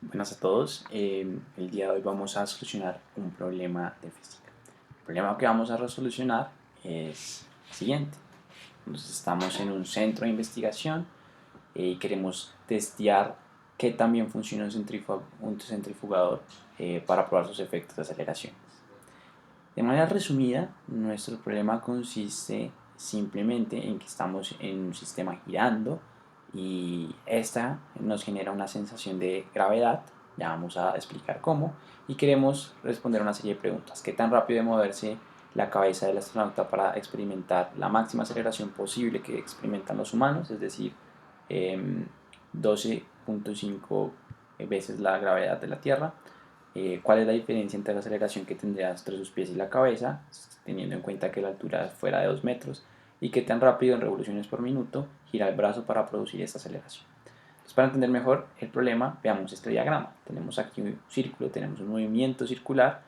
Buenas a todos. El día de hoy vamos a solucionar un problema de física. El problema que vamos a resolucionar es el siguiente. Entonces, estamos en un centro de investigación y queremos testear qué tan bien funciona un centrifugador para probar sus efectos de aceleración. De manera resumida, nuestro problema consiste simplemente en que estamos en un sistema girando y esta nos genera una sensación de gravedad, ya vamos a explicar cómo, y queremos responder una serie de preguntas. ¿Qué tan rápido debe moverse la cabeza del astronauta para experimentar la máxima aceleración posible que experimentan los humanos? Es decir, 12.5 veces la gravedad de la Tierra. ¿Cuál es la diferencia entre la aceleración que tendría entre sus pies y la cabeza, teniendo en cuenta que la altura es fuera de 2 metros, y qué tan rápido en revoluciones por minuto gira el brazo para producir esta aceleración? Entonces, para entender mejor el problema, veamos este diagrama. Tenemos aquí un círculo, tenemos un movimiento circular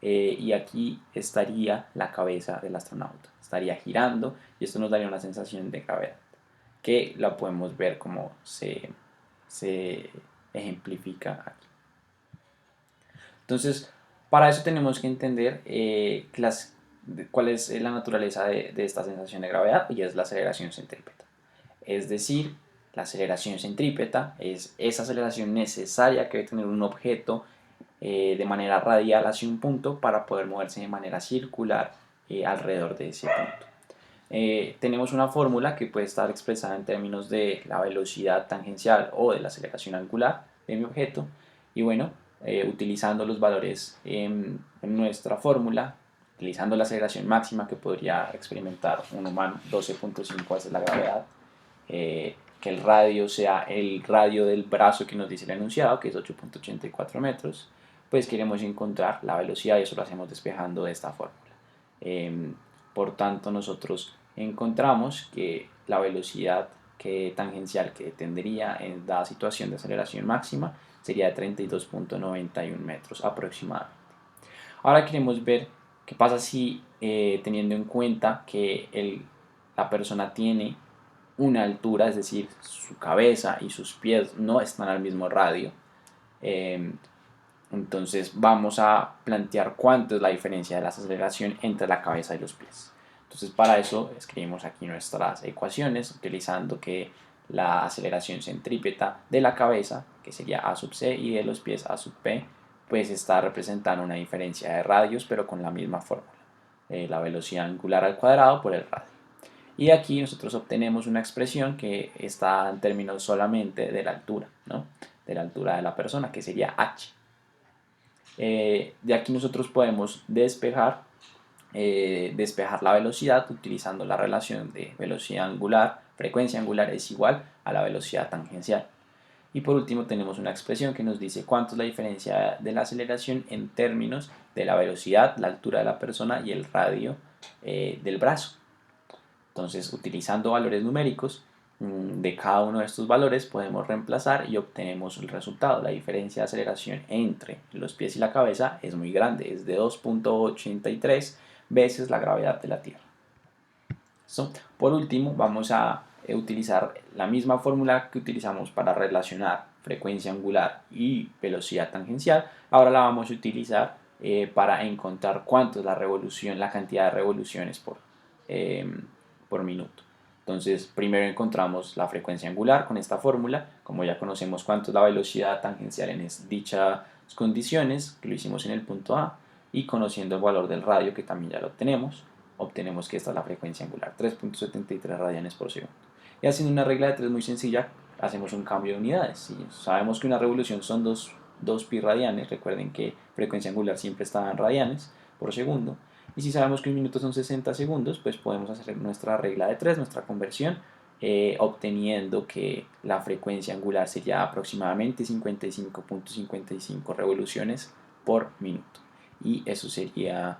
y aquí estaría la cabeza del astronauta. Estaría girando y esto nos daría una sensación de gravedad, que la podemos ver como se ejemplifica aquí. Entonces, para eso tenemos que entender cuál es la naturaleza de esta sensación de gravedad, y es la aceleración centrípeta. Es decir, la aceleración centrípeta es esa aceleración necesaria que debe tener un objeto de manera radial hacia un punto para poder moverse de manera circular alrededor de ese punto. Tenemos una fórmula que puede estar expresada en términos de la velocidad tangencial o de la aceleración angular de mi objeto, y bueno, utilizando los valores en nuestra fórmula, utilizando la aceleración máxima que podría experimentar un humano, 12.5 veces la gravedad, que el radio sea el radio del brazo que nos dice el enunciado, que es 8.84 metros, pues queremos encontrar la velocidad y eso lo hacemos despejando de esta fórmula. Por tanto, nosotros encontramos que la velocidad tangencial que tendría en dada situación de aceleración máxima sería de 32.91 metros aproximadamente. Ahora queremos ver qué pasa si, teniendo en cuenta que la persona tiene una altura, es decir, su cabeza y sus pies no están al mismo radio, eh, entonces vamos a plantear cuánto es la diferencia de la aceleración entre la cabeza y los pies. Entonces para eso escribimos aquí nuestras ecuaciones utilizando que la aceleración centrípeta de la cabeza, que sería A sub c, y de los pies A sub p, pues está representando una diferencia de radios pero con la misma fórmula. La velocidad angular al cuadrado por el radio. Y aquí nosotros obtenemos una expresión que está en términos solamente de la altura, ¿no? De la altura de la persona, que sería h. De aquí nosotros podemos despejar la velocidad utilizando la relación de velocidad angular, frecuencia angular es igual a la velocidad tangencial. Y por último tenemos una expresión que nos dice cuánto es la diferencia de la aceleración en términos de la velocidad, la altura de la persona y el radio del brazo. Entonces, utilizando valores numéricos de cada uno de estos valores, podemos reemplazar y obtenemos el resultado. La diferencia de aceleración entre los pies y la cabeza es muy grande, es de 2.83 veces la gravedad de la Tierra. Por último, vamos a utilizar la misma fórmula que utilizamos para relacionar frecuencia angular y velocidad tangencial. Ahora la vamos a utilizar para encontrar cuánto es la cantidad de revoluciones por minuto. Entonces, primero encontramos la frecuencia angular con esta fórmula. Como ya conocemos cuánto es la velocidad tangencial en dichas condiciones, que lo hicimos en el punto A, y conociendo el valor del radio, que también ya lo obtenemos que esta es la frecuencia angular, 3.73 radianes por segundo. Y haciendo una regla de 3 muy sencilla, hacemos un cambio de unidades. Si sabemos que una revolución son 2 pi radianes, recuerden que frecuencia angular siempre está en radianes por segundo. Y si sabemos que un minuto son 60 segundos, pues podemos hacer nuestra regla de 3, nuestra conversión, obteniendo que la frecuencia angular sería aproximadamente 55.55 revoluciones por minuto. Y eso sería